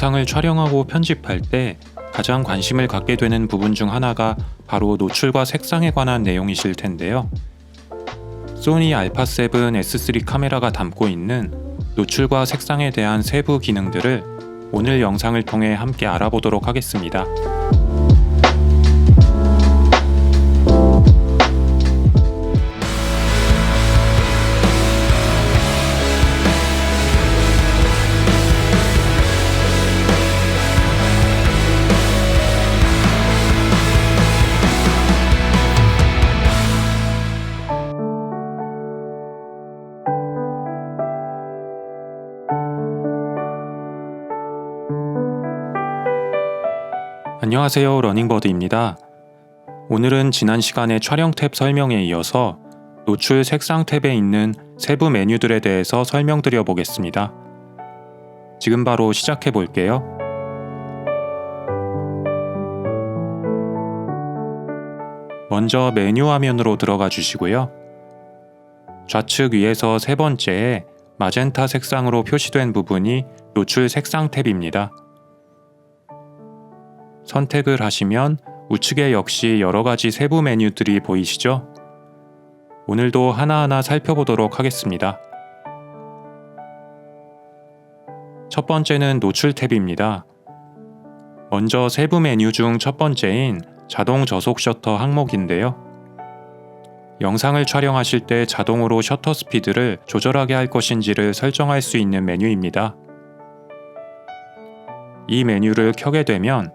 영상을 촬영하고 편집할 때 가장 관심을 갖게 되는 부분 중 하나가 바로 노출과 색상에 관한 내용이실 텐데요. 소니 알파7 S3 카메라가 담고 있는 노출과 색상에 대한 세부 기능들을 오늘 영상을 통해 함께 알아보도록 하겠습니다. 안녕하세요, 러닝버드입니다. 오늘은 지난 시간의 촬영 탭 설명에 이어서 노출 색상 탭에 있는 세부 메뉴들에 대해서 설명드려 보겠습니다. 지금 바로 시작해 볼게요. 먼저 메뉴 화면으로 들어가 주시고요. 좌측 위에서 세 번째에 마젠타 색상으로 표시된 부분이 노출 색상 탭입니다. 선택을 하시면 우측에 역시 여러가지 세부 메뉴들이 보이시죠? 오늘도 하나하나 살펴보도록 하겠습니다. 첫 번째는 노출 탭입니다. 먼저 세부 메뉴 중 첫 번째인 자동 저속 셔터 항목인데요. 영상을 촬영하실 때 자동으로 셔터 스피드를 조절하게 할 것인지를 설정할 수 있는 메뉴입니다. 이 메뉴를 켜게 되면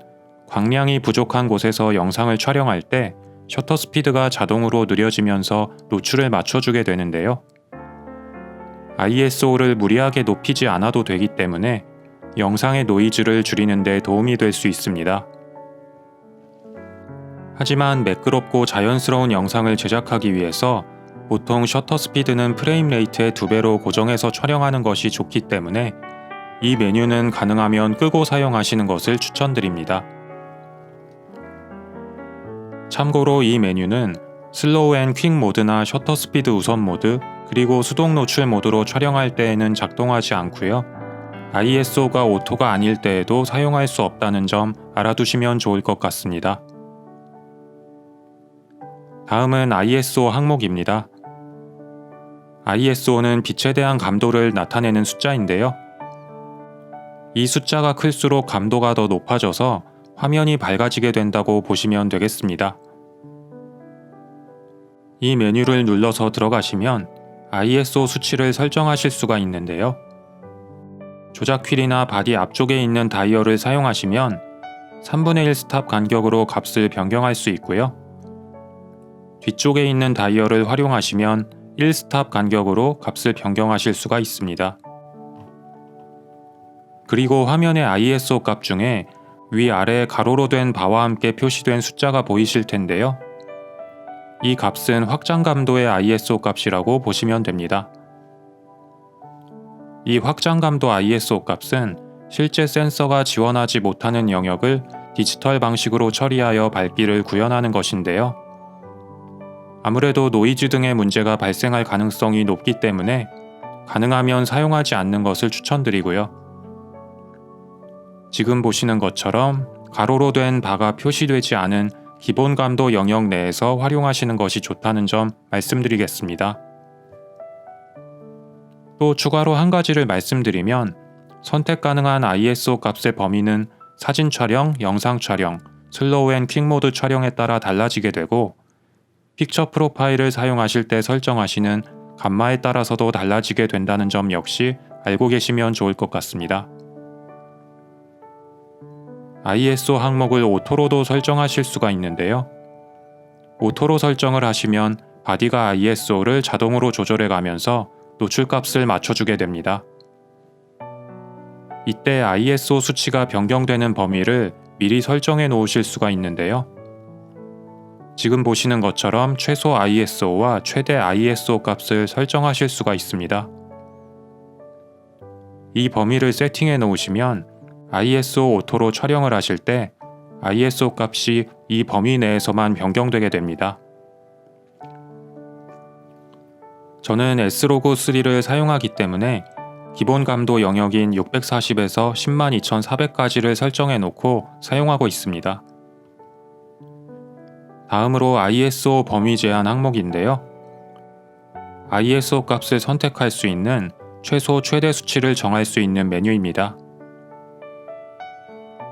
광량이 부족한 곳에서 영상을 촬영할 때 셔터 스피드가 자동으로 느려지면서 노출을 맞춰주게 되는데요. ISO를 무리하게 높이지 않아도 되기 때문에 영상의 노이즈를 줄이는 데 도움이 될 수 있습니다. 하지만 매끄럽고 자연스러운 영상을 제작하기 위해서 보통 셔터 스피드는 프레임 레이트의 2배로 고정해서 촬영하는 것이 좋기 때문에 이 메뉴는 가능하면 끄고 사용하시는 것을 추천드립니다. 참고로 이 메뉴는 슬로우 앤 퀵 모드나 셔터 스피드 우선 모드, 그리고 수동 노출 모드로 촬영할 때에는 작동하지 않고요. ISO가 오토가 아닐 때에도 사용할 수 없다는 점 알아두시면 좋을 것 같습니다. 다음은 ISO 항목입니다. ISO는 빛에 대한 감도를 나타내는 숫자인데요. 이 숫자가 클수록 감도가 더 높아져서 화면이 밝아지게 된다고 보시면 되겠습니다. 이 메뉴를 눌러서 들어가시면 ISO 수치를 설정하실 수가 있는데요. 조작 휠이나 바디 앞쪽에 있는 다이얼을 사용하시면 3분의 1 스탑 간격으로 값을 변경할 수 있고요. 뒤쪽에 있는 다이얼을 활용하시면 1 스탑 간격으로 값을 변경하실 수가 있습니다. 그리고 화면의 ISO 값 중에 위아래 가로로 된 바와 함께 표시된 숫자가 보이실 텐데요. 이 값은 확장 감도의 ISO 값이라고 보시면 됩니다. 이 확장 감도 ISO 값은 실제 센서가 지원하지 못하는 영역을 디지털 방식으로 처리하여 밝기를 구현하는 것인데요. 아무래도 노이즈 등의 문제가 발생할 가능성이 높기 때문에 가능하면 사용하지 않는 것을 추천드리고요. 지금 보시는 것처럼 가로로 된 바가 표시되지 않은 기본 감도 영역 내에서 활용하시는 것이 좋다는 점 말씀드리겠습니다. 또 추가로 한 가지를 말씀드리면 선택 가능한 ISO 값의 범위는 사진 촬영, 영상 촬영, 슬로우 앤 퀵 모드 촬영에 따라 달라지게 되고 픽처 프로파일을 사용하실 때 설정하시는 감마에 따라서도 달라지게 된다는 점 역시 알고 계시면 좋을 것 같습니다. ISO 항목을 오토로도 설정하실 수가 있는데요. 오토로 설정을 하시면 바디가 ISO를 자동으로 조절해 가면서 노출값을 맞춰주게 됩니다. 이때 ISO 수치가 변경되는 범위를 미리 설정해 놓으실 수가 있는데요. 지금 보시는 것처럼 최소 ISO와 최대 ISO 값을 설정하실 수가 있습니다. 이 범위를 세팅해 놓으시면 ISO 오토로 촬영을 하실 때 ISO 값이 이 범위 내에서만 변경되게 됩니다. 저는 S로그 3를 사용하기 때문에 기본 감도 영역인 640에서 102,400까지를 설정해 놓고 사용하고 있습니다. 다음으로 ISO 범위 제한 항목인데요. ISO 값을 선택할 수 있는 최소 최대 수치를 정할 수 있는 메뉴입니다.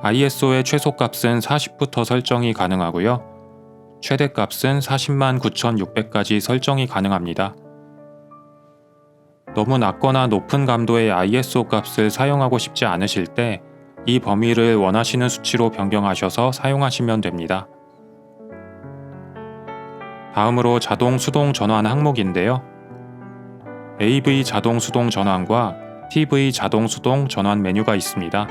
ISO의 최소 값은 40부터 설정이 가능하고요. 최대 값은 409,600까지 설정이 가능합니다. 너무 낮거나 높은 감도의 ISO 값을 사용하고 싶지 않으실 때 이 범위를 원하시는 수치로 변경하셔서 사용하시면 됩니다. 다음으로 자동 수동 전환 항목인데요. AV 자동 수동 전환과 TV 자동 수동 전환 메뉴가 있습니다.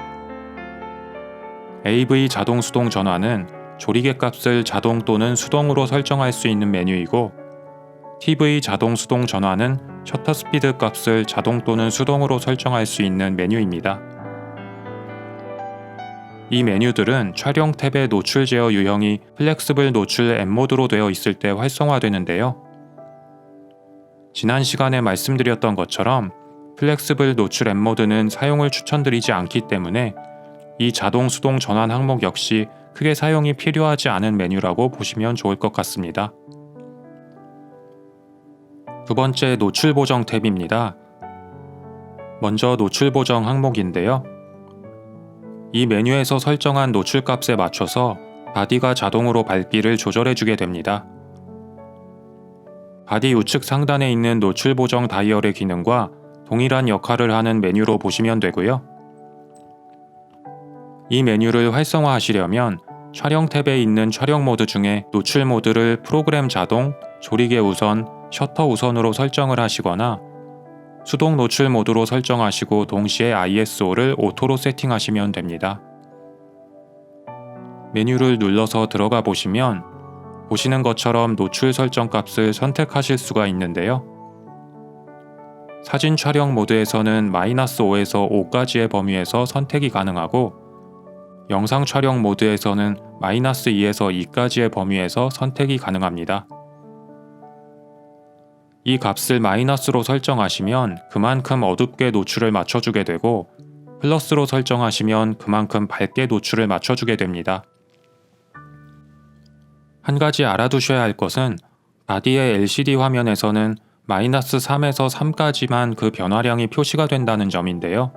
AV 자동 수동 전환은 조리개 값을 자동 또는 수동으로 설정할 수 있는 메뉴이고, TV 자동 수동 전환은 셔터 스피드 값을 자동 또는 수동으로 설정할 수 있는 메뉴입니다. 이 메뉴들은 촬영 탭의 노출 제어 유형이 플렉스블 노출 M 모드로 되어 있을 때 활성화되는데요. 지난 시간에 말씀드렸던 것처럼 플렉스블 노출 M 모드는 사용을 추천드리지 않기 때문에 이 자동 수동 전환 항목 역시 크게 사용이 필요하지 않은 메뉴라고 보시면 좋을 것 같습니다. 두 번째, 노출 보정 탭입니다. 먼저 노출 보정 항목인데요. 이 메뉴에서 설정한 노출 값에 맞춰서 바디가 자동으로 밝기를 조절해주게 됩니다. 바디 우측 상단에 있는 노출 보정 다이얼의 기능과 동일한 역할을 하는 메뉴로 보시면 되고요. 이 메뉴를 활성화하시려면 촬영 탭에 있는 촬영 모드 중에 노출 모드를 프로그램 자동, 조리개 우선, 셔터 우선으로 설정을 하시거나 수동 노출 모드로 설정하시고 동시에 ISO를 오토로 세팅하시면 됩니다. 메뉴를 눌러서 들어가 보시면 보시는 것처럼 노출 설정 값을 선택하실 수가 있는데요. 사진 촬영 모드에서는 -5에서 5까지의 범위에서 선택이 가능하고, 영상 촬영 모드에서는 -2에서 2까지의 범위에서 선택이 가능합니다. 이 값을 마이너스로 설정하시면 그만큼 어둡게 노출을 맞춰주게 되고, 플러스로 설정하시면 그만큼 밝게 노출을 맞춰주게 됩니다. 한 가지 알아두셔야 할 것은 바디의 LCD 화면에서는 -3에서 3까지만 그 변화량이 표시가 된다는 점인데요.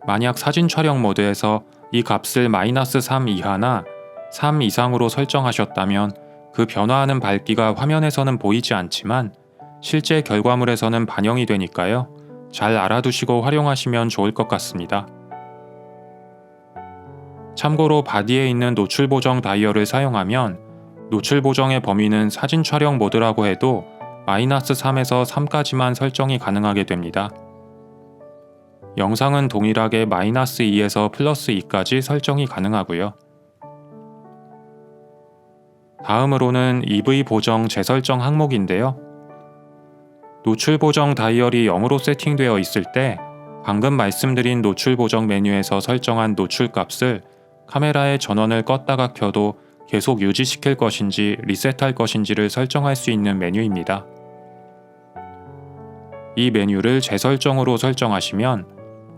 만약 사진 촬영 모드에서 이 값을 -3 이하나 3 이상으로 설정하셨다면 그 변화하는 밝기가 화면에서는 보이지 않지만 실제 결과물에서는 반영이 되니까요. 잘 알아두시고 활용하시면 좋을 것 같습니다. 참고로 바디에 있는 노출 보정 다이얼을 사용하면 노출 보정의 범위는 사진 촬영 모드라고 해도 -3에서 3까지만 설정이 가능하게 됩니다. 영상은 동일하게 -2에서 +2까지 설정이 가능하고요. 다음으로는 EV 보정 재설정 항목인데요. 노출 보정 다이얼이 0으로 세팅되어 있을 때 방금 말씀드린 노출 보정 메뉴에서 설정한 노출 값을 카메라의 전원을 껐다가 켜도 계속 유지시킬 것인지 리셋할 것인지를 설정할 수 있는 메뉴입니다. 이 메뉴를 재설정으로 설정하시면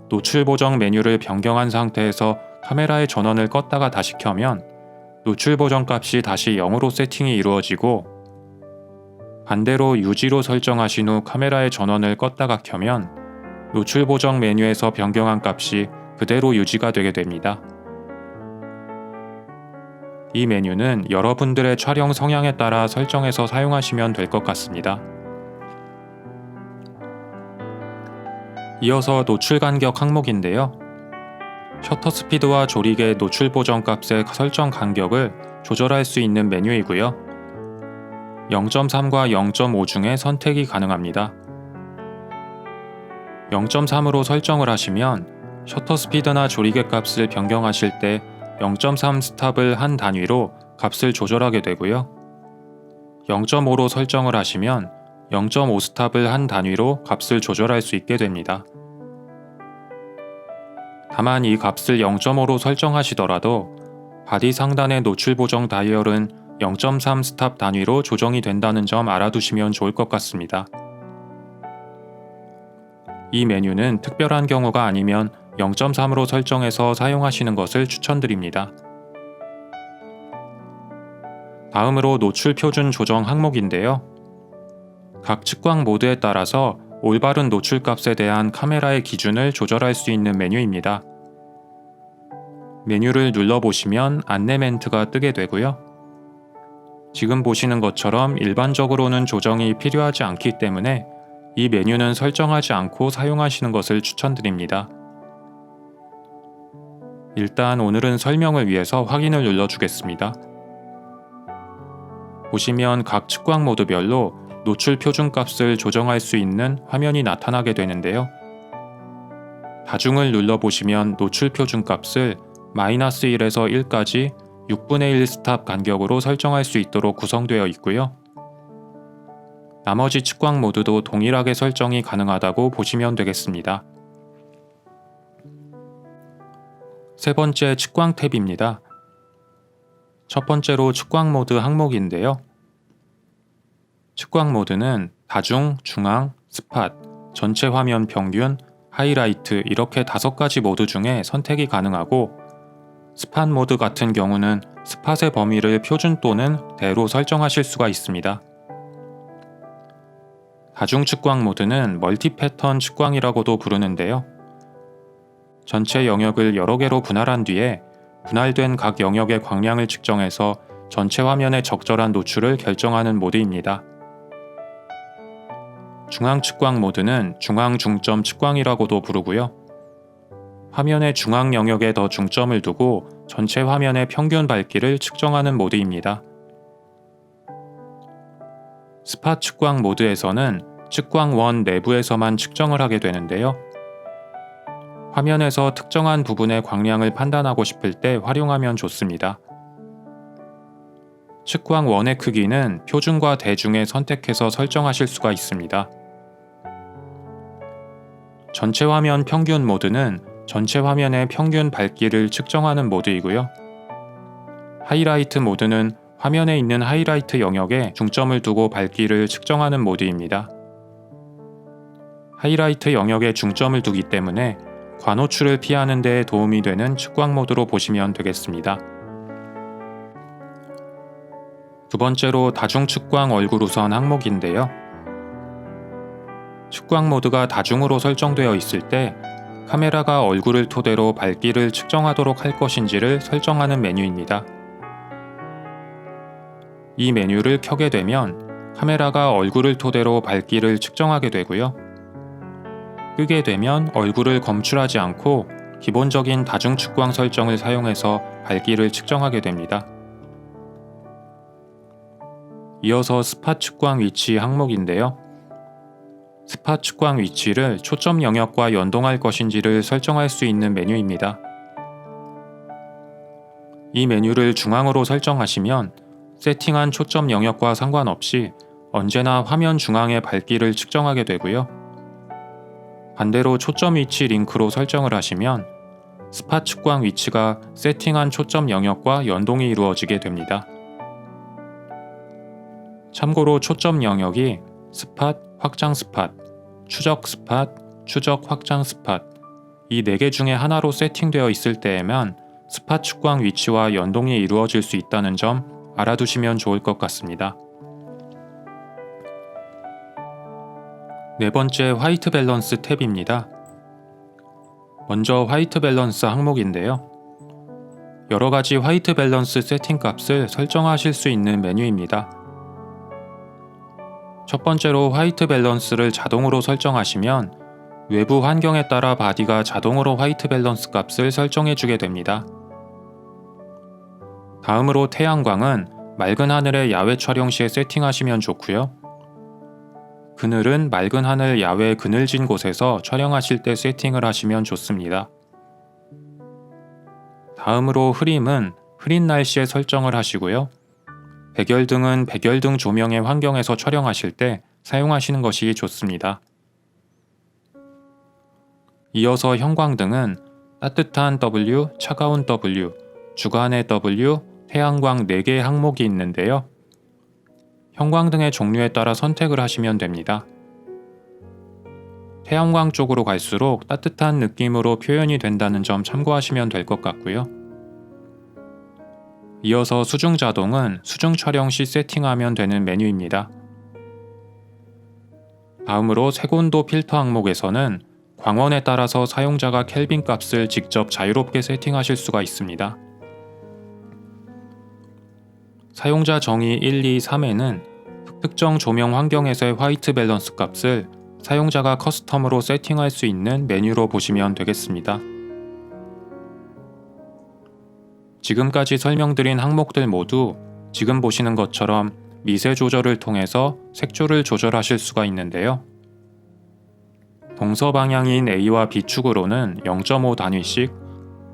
노출 보정 메뉴를 변경한 상태에서 카메라의 전원을 껐다가 다시 켜면 노출 보정 값이 다시 0으로 세팅이 이루어지고, 반대로 유지로 설정하신 후 카메라의 전원을 껐다가 켜면 노출 보정 메뉴에서 변경한 값이 그대로 유지가 되게 됩니다. 이 메뉴는 여러분들의 촬영 성향에 따라 설정해서 사용하시면 될 것 같습니다. 이어서 노출 간격 항목인데요. 셔터 스피드와 조리개 노출 보정 값의 설정 간격을 조절할 수 있는 메뉴이고요. 0.3과 0.5 중에 선택이 가능합니다. 0.3으로 설정을 하시면 셔터 스피드나 조리개 값을 변경하실 때 0.3 스탑을 한 단위로 값을 조절하게 되고요. 0.5로 설정을 하시면 0.5 스탑을 한 단위로 값을 조절할 수 있게 됩니다. 다만 이 값을 0.5로 설정하시더라도 바디 상단의 노출 보정 다이얼은 0.3 스탑 단위로 조정이 된다는 점 알아두시면 좋을 것 같습니다. 이 메뉴는 특별한 경우가 아니면 0.3으로 설정해서 사용하시는 것을 추천드립니다. 다음으로 노출 표준 조정 항목인데요. 각 측광 모드에 따라서 올바른 노출 값에 대한 카메라의 기준을 조절할 수 있는 메뉴입니다. 메뉴를 눌러보시면 안내 멘트가 뜨게 되고요. 지금 보시는 것처럼 일반적으로는 조정이 필요하지 않기 때문에 이 메뉴는 설정하지 않고 사용하시는 것을 추천드립니다. 일단 오늘은 설명을 위해서 확인을 눌러주겠습니다. 보시면 각 측광 모드별로 노출 표준 값을 조정할 수 있는 화면이 나타나게 되는데요. 다중을 눌러보시면 노출 표준 값을 -1에서 1까지 6분의 1 스탑 간격으로 설정할 수 있도록 구성되어 있고요. 나머지 측광 모드도 동일하게 설정이 가능하다고 보시면 되겠습니다. 세 번째 측광 탭입니다. 첫 번째로 측광 모드 항목인데요. 측광 모드는 다중, 중앙, 스팟, 전체 화면 평균, 하이라이트 이렇게 5가지 모드 중에 선택이 가능하고 스팟 모드 같은 경우는 스팟의 범위를 표준 또는 대로 설정하실 수가 있습니다. 다중 측광 모드는 멀티 패턴 측광이라고도 부르는데요. 전체 영역을 여러 개로 분할한 뒤에 분할된 각 영역의 광량을 측정해서 전체 화면의 적절한 노출을 결정하는 모드입니다. 중앙 측광 모드는 중앙 중점 측광이라고도 부르고요. 화면의 중앙 영역에 더 중점을 두고 전체 화면의 평균 밝기를 측정하는 모드입니다. 스팟 측광 모드에서는 측광원 내부에서만 측정을 하게 되는데요. 화면에서 특정한 부분의 광량을 판단하고 싶을 때 활용하면 좋습니다. 측광원의 크기는 표준과 대중에 선택해서 설정하실 수가 있습니다. 전체 화면 평균 모드는 전체 화면의 평균 밝기를 측정하는 모드이고요. 하이라이트 모드는 화면에 있는 하이라이트 영역에 중점을 두고 밝기를 측정하는 모드입니다. 하이라이트 영역에 중점을 두기 때문에 과노출을 피하는 데 도움이 되는 측광 모드로 보시면 되겠습니다. 두 번째로 다중 측광 얼굴 우선 항목인데요. 측광 모드가 다중으로 설정되어 있을 때 카메라가 얼굴을 토대로 밝기를 측정하도록 할 것인지를 설정하는 메뉴입니다. 이 메뉴를 켜게 되면 카메라가 얼굴을 토대로 밝기를 측정하게 되고요. 끄게 되면 얼굴을 검출하지 않고 기본적인 다중 측광 설정을 사용해서 밝기를 측정하게 됩니다. 이어서 스팟 측광 위치 항목인데요. 스팟 측광 위치를 초점 영역과 연동할 것인지를 설정할 수 있는 메뉴입니다. 이 메뉴를 중앙으로 설정하시면 세팅한 초점 영역과 상관없이 언제나 화면 중앙의 밝기를 측정하게 되고요. 반대로 초점 위치 링크로 설정을 하시면 스팟 측광 위치가 세팅한 초점 영역과 연동이 이루어지게 됩니다. 참고로 초점 영역이 스팟, 확장 스팟, 추적 스팟, 추적 확장 스팟 이 4개 중에 하나로 세팅되어 있을 때에만 스팟 측광 위치와 연동이 이루어질 수 있다는 점 알아두시면 좋을 것 같습니다. 네 번째 화이트 밸런스 탭입니다. 먼저 화이트 밸런스 항목인데요. 여러 가지 화이트 밸런스 세팅 값을 설정하실 수 있는 메뉴입니다. 첫 번째로 화이트 밸런스를 자동으로 설정하시면 외부 환경에 따라 바디가 자동으로 화이트 밸런스 값을 설정해 주게 됩니다. 다음으로 태양광은 맑은 하늘의 야외 촬영 시에 세팅하시면 좋고요. 그늘은 맑은 하늘 야외 그늘진 곳에서 촬영하실 때 세팅을 하시면 좋습니다. 다음으로 흐림은 흐린 날씨에 설정을 하시고요. 백열등은 백열등 조명의 환경에서 촬영하실 때 사용하시는 것이 좋습니다. 이어서 형광등은 따뜻한 W, 차가운 W, 주간의 W, 태양광 4개의 항목이 있는데요. 형광등의 종류에 따라 선택을 하시면 됩니다. 태양광 쪽으로 갈수록 따뜻한 느낌으로 표현이 된다는 점 참고하시면 될 것 같고요. 이어서 수중 자동은 수중 촬영 시 세팅하면 되는 메뉴입니다. 다음으로 색온도 필터 항목에서는 광원에 따라서 사용자가 켈빈 값을 직접 자유롭게 세팅하실 수가 있습니다. 사용자 정의 1, 2, 3에는 특정 조명 환경에서의 화이트 밸런스 값을 사용자가 커스텀으로 세팅할 수 있는 메뉴로 보시면 되겠습니다. 지금까지 설명드린 항목들 모두 지금 보시는 것처럼 미세 조절을 통해서 색조를 조절하실 수가 있는데요. 동서 방향인 A와 B 축으로는 0.5 단위씩,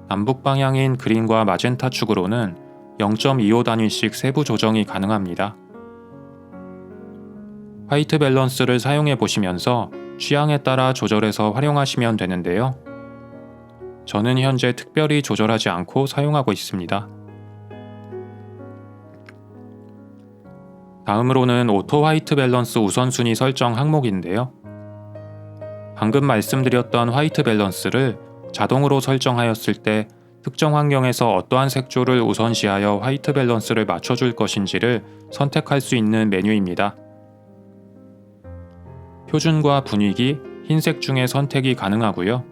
남북 방향인 그린과 마젠타 축으로는 0.25 단위씩 세부 조정이 가능합니다. 화이트 밸런스를 사용해 보시면서 취향에 따라 조절해서 활용하시면 되는데요. 저는 현재 특별히 조절하지 않고 사용하고 있습니다. 다음으로는 오토 화이트 밸런스 우선순위 설정 항목인데요. 방금 말씀드렸던 화이트 밸런스를 자동으로 설정하였을 때 특정 환경에서 어떠한 색조를 우선시하여 화이트 밸런스를 맞춰줄 것인지를 선택할 수 있는 메뉴입니다. 표준과 분위기, 흰색 중에 선택이 가능하고요.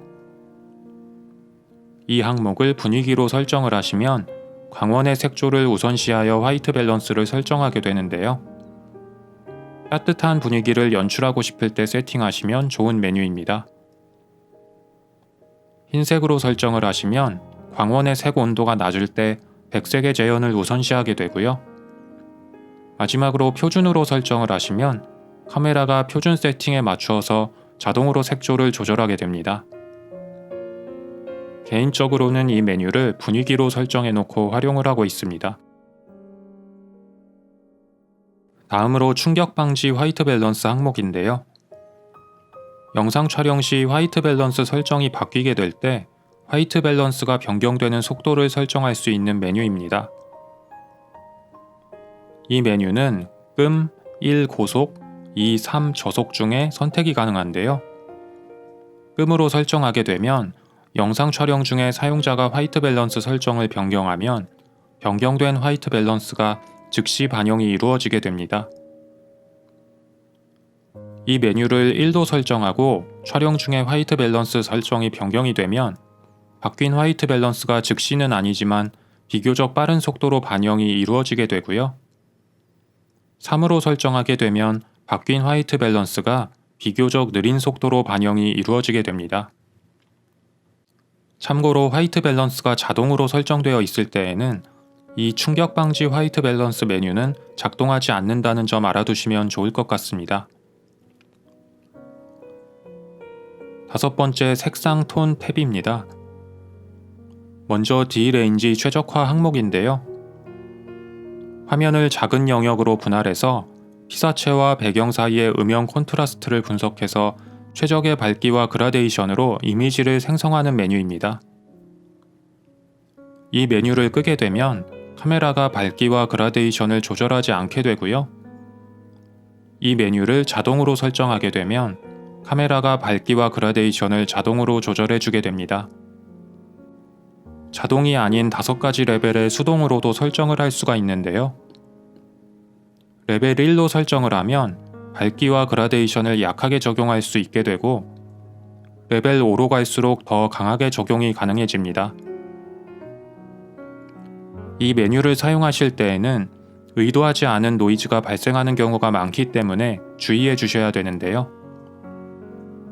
이 항목을 분위기로 설정을 하시면 광원의 색조를 우선시하여 화이트 밸런스를 설정하게 되는데요. 따뜻한 분위기를 연출하고 싶을 때 세팅하시면 좋은 메뉴입니다. 흰색으로 설정을 하시면 광원의 색 온도가 낮을 때 백색의 재현을 우선시하게 되고요. 마지막으로 표준으로 설정을 하시면 카메라가 표준 세팅에 맞추어서 자동으로 색조를 조절하게 됩니다. 개인적으로는 이 메뉴를 분위기로 설정해 놓고 활용을 하고 있습니다. 다음으로 충격 방지 화이트 밸런스 항목인데요. 영상 촬영 시 화이트 밸런스 설정이 바뀌게 될 때 화이트 밸런스가 변경되는 속도를 설정할 수 있는 메뉴입니다. 이 메뉴는 끔, 1 고속, 2, 3 저속 중에 선택이 가능한데요. 끔으로 설정하게 되면 영상 촬영 중에 사용자가 화이트 밸런스 설정을 변경하면 변경된 화이트 밸런스가 즉시 반영이 이루어지게 됩니다. 이 메뉴를 1도 설정하고 촬영 중에 화이트 밸런스 설정이 변경이 되면 바뀐 화이트 밸런스가 즉시는 아니지만 비교적 빠른 속도로 반영이 이루어지게 되고요. 3으로 설정하게 되면 바뀐 화이트 밸런스가 비교적 느린 속도로 반영이 이루어지게 됩니다. 참고로 화이트 밸런스가 자동으로 설정되어 있을 때에는 이 충격 방지 화이트 밸런스 메뉴는 작동하지 않는다는 점 알아두시면 좋을 것 같습니다. 다섯 번째, 색상 톤 탭입니다. 먼저 D레인지 최적화 항목인데요. 화면을 작은 영역으로 분할해서 피사체와 배경 사이의 음영 콘트라스트를 분석해서 최적의 밝기와 그라데이션으로 이미지를 생성하는 메뉴입니다. 이 메뉴를 끄게 되면 카메라가 밝기와 그라데이션을 조절하지 않게 되고요. 이 메뉴를 자동으로 설정하게 되면 카메라가 밝기와 그라데이션을 자동으로 조절해주게 됩니다. 자동이 아닌 5가지 레벨의 수동으로도 설정을 할 수가 있는데요. 레벨 1로 설정을 하면 밝기와 그라데이션을 약하게 적용할 수 있게 되고 레벨 5로 갈수록 더 강하게 적용이 가능해집니다. 이 메뉴를 사용하실 때에는 의도하지 않은 노이즈가 발생하는 경우가 많기 때문에 주의해 주셔야 되는데요.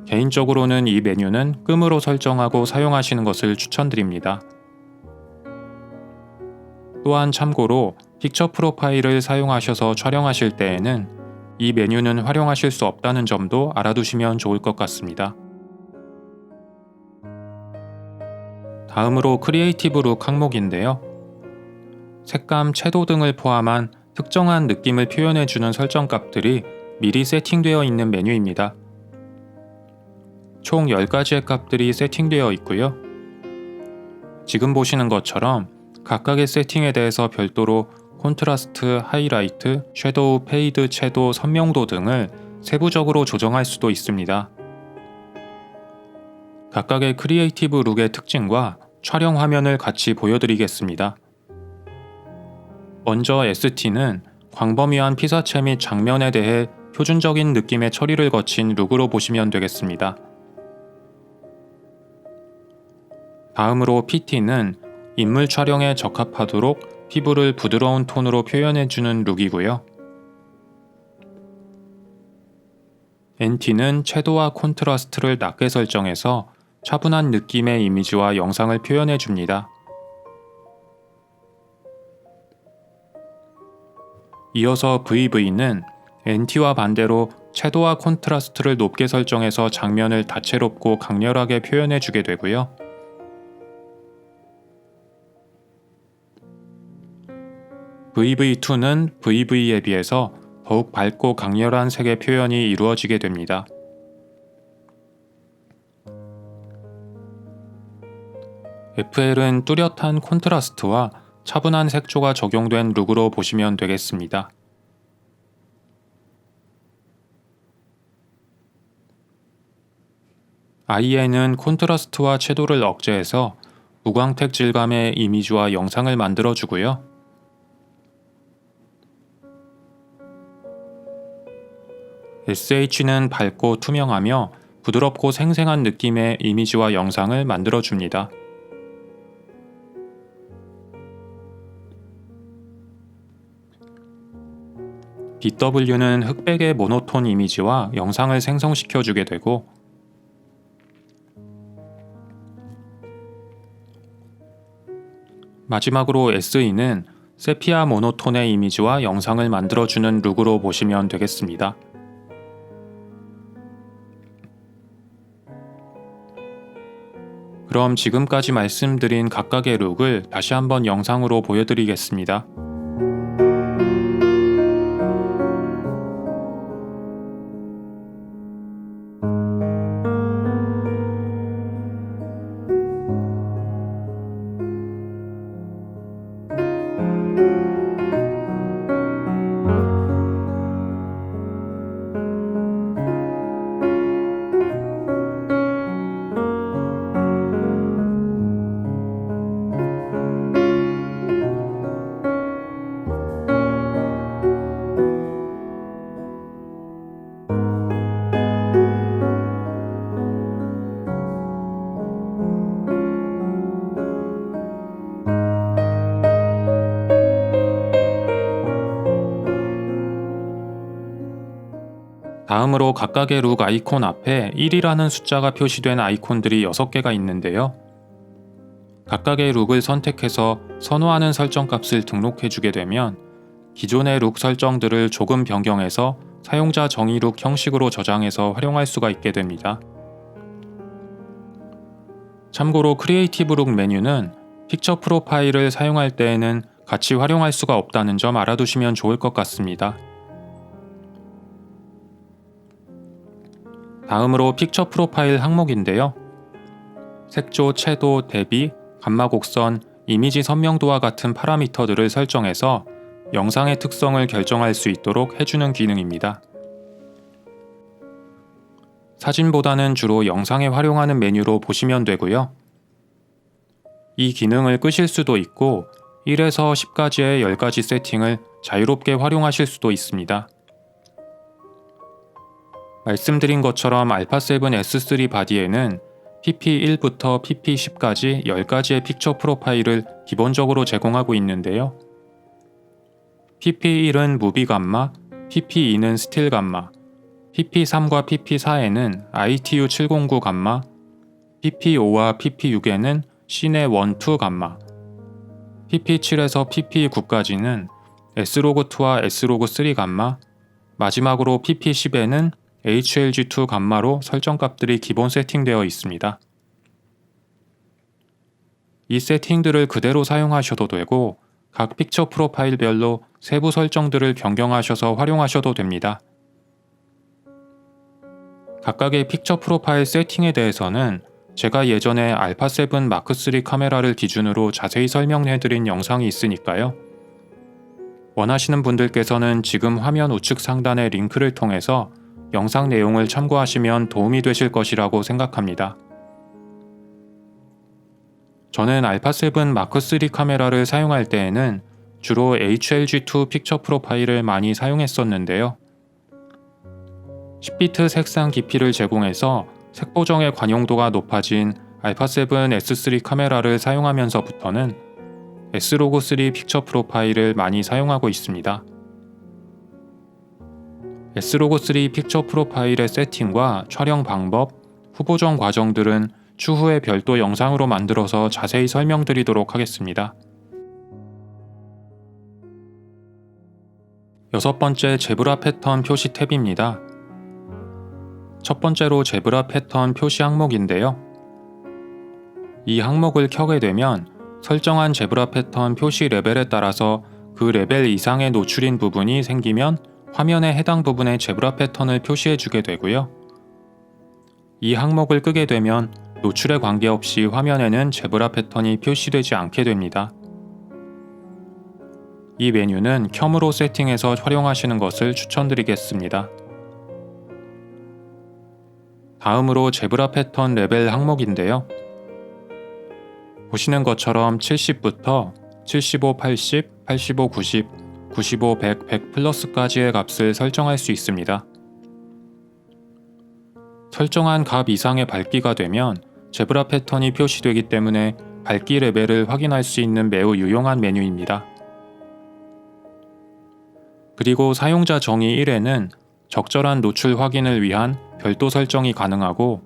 개인적으로는 이 메뉴는 끔으로 설정하고 사용하시는 것을 추천드립니다. 또한 참고로 픽처 프로파일을 사용하셔서 촬영하실 때에는 이 메뉴는 활용하실 수 없다는 점도 알아두시면 좋을 것 같습니다. 다음으로 크리에이티브 룩 항목인데요. 색감, 채도 등을 포함한 특정한 느낌을 표현해주는 설정값들이 미리 세팅되어 있는 메뉴입니다. 총 10가지의 값들이 세팅되어 있고요. 지금 보시는 것처럼 각각의 세팅에 대해서 별도로 콘트라스트, 하이라이트, 섀도우, 페이드, 채도, 선명도 등을 세부적으로 조정할 수도 있습니다. 각각의 크리에이티브 룩의 특징과 촬영 화면을 같이 보여드리겠습니다. 먼저 ST는 광범위한 피사체 및 장면에 대해 표준적인 느낌의 처리를 거친 룩으로 보시면 되겠습니다. 다음으로 PT는 인물 촬영에 적합하도록 피부를 부드러운 톤으로 표현해주는 룩이고요. NT는 채도와 콘트라스트를 낮게 설정해서 차분한 느낌의 이미지와 영상을 표현해줍니다. 이어서 VV는 NT와 반대로 채도와 콘트라스트를 높게 설정해서 장면을 다채롭고 강렬하게 표현해주게 되고요. VV2는 VV에 비해서 더욱 밝고 강렬한 색의 표현이 이루어지게 됩니다. FL은 뚜렷한 콘트라스트와 차분한 색조가 적용된 룩으로 보시면 되겠습니다. IN은 콘트라스트와 채도를 억제해서 무광택 질감의 이미지와 영상을 만들어주고요. SH는 밝고 투명하며 부드럽고 생생한 느낌의 이미지와 영상을 만들어줍니다. BW는 흑백의 모노톤 이미지와 영상을 생성시켜주게 되고, 마지막으로 SE는 세피아 모노톤의 이미지와 영상을 만들어주는 룩으로 보시면 되겠습니다. 그럼 지금까지 말씀드린 각각의 룩을 다시 한번 영상으로 보여드리겠습니다. 다음으로 각각의 룩 아이콘 앞에 1이라는 숫자가 표시된 아이콘들이 6개가 있는데요. 각각의 룩을 선택해서 선호하는 설정값을 등록해주게 되면 기존의 룩 설정들을 조금 변경해서 사용자 정의 룩 형식으로 저장해서 활용할 수가 있게 됩니다. 참고로 크리에이티브 룩 메뉴는 픽처 프로파일을 사용할 때에는 같이 활용할 수가 없다는 점 알아두시면 좋을 것 같습니다. 다음으로 픽처 프로파일 항목인데요. 색조, 채도, 대비, 감마 곡선, 이미지 선명도와 같은 파라미터들을 설정해서 영상의 특성을 결정할 수 있도록 해주는 기능입니다. 사진보다는 주로 영상에 활용하는 메뉴로 보시면 되고요. 이 기능을 끄실 수도 있고 1에서 10까지의 10가지 세팅을 자유롭게 활용하실 수도 있습니다. 말씀드린 것처럼 알파7 S3 바디에는 PP1부터 PP10까지 10가지의 픽처 프로파일을 기본적으로 제공하고 있는데요. PP1은 무비 감마, PP2는 스틸 감마, PP3과 PP4에는 ITU 709 감마, PP5와 PP6에는 시네 1, 2 감마, PP7에서 PP9까지는 S로그2와 S로그3 감마, 마지막으로 PP10에는 HLG2 감마로 설정값들이 기본 세팅되어 있습니다. 이 세팅들을 그대로 사용하셔도 되고 각 픽처 프로파일별로 세부 설정들을 변경하셔서 활용하셔도 됩니다. 각각의 픽처 프로파일 세팅에 대해서는 제가 예전에 알파7 마크3 카메라를 기준으로 자세히 설명해드린 영상이 있으니까요. 원하시는 분들께서는 지금 화면 우측 상단의 링크를 통해서 영상 내용을 참고하시면 도움이 되실 것이라고 생각합니다. 저는 알파7 마크3 카메라를 사용할 때에는 주로 HLG2 픽처 프로파일을 많이 사용했었는데요. 10비트 색상 깊이를 제공해서 색보정의 관용도가 높아진 알파7 S3 카메라를 사용하면서부터는 S로그3 픽처 프로파일을 많이 사용하고 있습니다. S로그3 픽처 프로파일의 세팅과 촬영 방법, 후보정 과정들은 추후에 별도 영상으로 만들어서 자세히 설명드리도록 하겠습니다. 여섯 번째, 제브라 패턴 표시 탭입니다. 첫 번째로 제브라 패턴 표시 항목인데요. 이 항목을 켜게 되면 설정한 제브라 패턴 표시 레벨에 따라서 그 레벨 이상의 노출인 부분이 생기면 화면에 해당 부분의 제브라 패턴을 표시해 주게 되고요. 이 항목을 끄게 되면 노출에 관계없이 화면에는 제브라 패턴이 표시되지 않게 됩니다. 이 메뉴는 켬으로 세팅해서 활용하시는 것을 추천드리겠습니다. 다음으로 제브라 패턴 레벨 항목인데요. 보시는 것처럼 70부터 75, 80, 85, 90, 95, 100, 100 플러스까지의 값을 설정할 수 있습니다. 설정한 값 이상의 밝기가 되면 제브라 패턴이 표시되기 때문에 밝기 레벨을 확인할 수 있는 매우 유용한 메뉴입니다. 그리고 사용자 정의 1에는 적절한 노출 확인을 위한 별도 설정이 가능하고,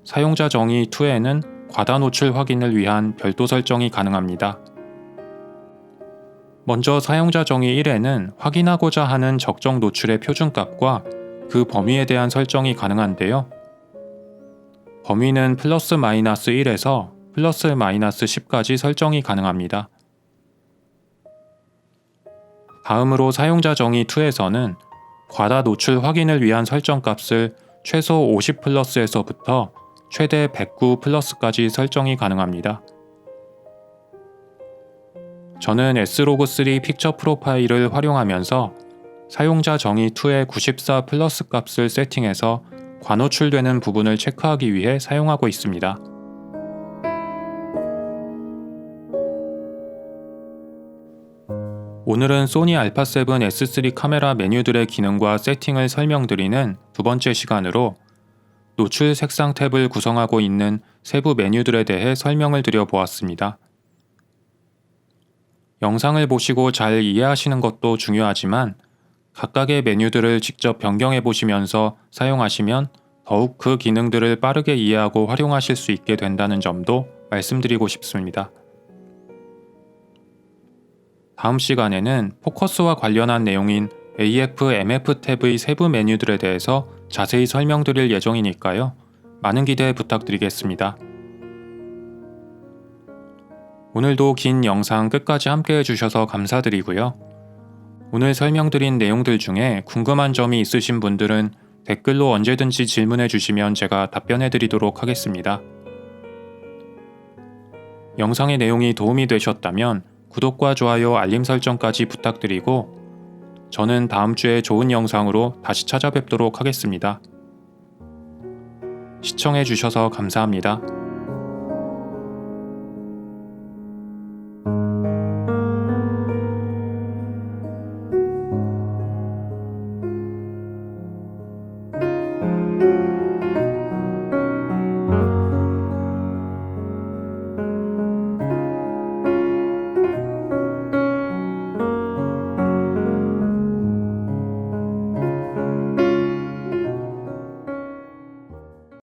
사용자 정의 2에는 과다 노출 확인을 위한 별도 설정이 가능합니다. 먼저 사용자 정의 1에는 확인하고자 하는 적정 노출의 표준값과 그 범위에 대한 설정이 가능한데요. 범위는 플러스 마이너스 1에서 플러스 마이너스 10까지 설정이 가능합니다. 다음으로 사용자 정의 2에서는 과다 노출 확인을 위한 설정값을 최소 50 플러스에서부터 최대 109 플러스까지 설정이 가능합니다. 저는 S로그3 픽처 프로파일을 활용하면서 사용자 정의 2의 94 플러스 값을 세팅해서 과노출되는 부분을 체크하기 위해 사용하고 있습니다. 오늘은 소니 알파7 S3 카메라 메뉴들의 기능과 세팅을 설명드리는 두 번째 시간으로 노출 색상 탭을 구성하고 있는 세부 메뉴들에 대해 설명을 드려보았습니다. 영상을 보시고 잘 이해하시는 것도 중요하지만 각각의 메뉴들을 직접 변경해 보시면서 사용하시면 더욱 그 기능들을 빠르게 이해하고 활용하실 수 있게 된다는 점도 말씀드리고 싶습니다. 다음 시간에는 포커스와 관련한 내용인 AF, MF 탭의 세부 메뉴들에 대해서 자세히 설명드릴 예정이니까요. 많은 기대 부탁드리겠습니다. 오늘도 긴 영상 끝까지 함께 해주셔서 감사드리고요. 오늘 설명드린 내용들 중에 궁금한 점이 있으신 분들은 댓글로 언제든지 질문해 주시면 제가 답변해 드리도록 하겠습니다. 영상의 내용이 도움이 되셨다면 구독과 좋아요, 알림 설정까지 부탁드리고 저는 다음 주에 좋은 영상으로 다시 찾아뵙도록 하겠습니다. 시청해 주셔서 감사합니다.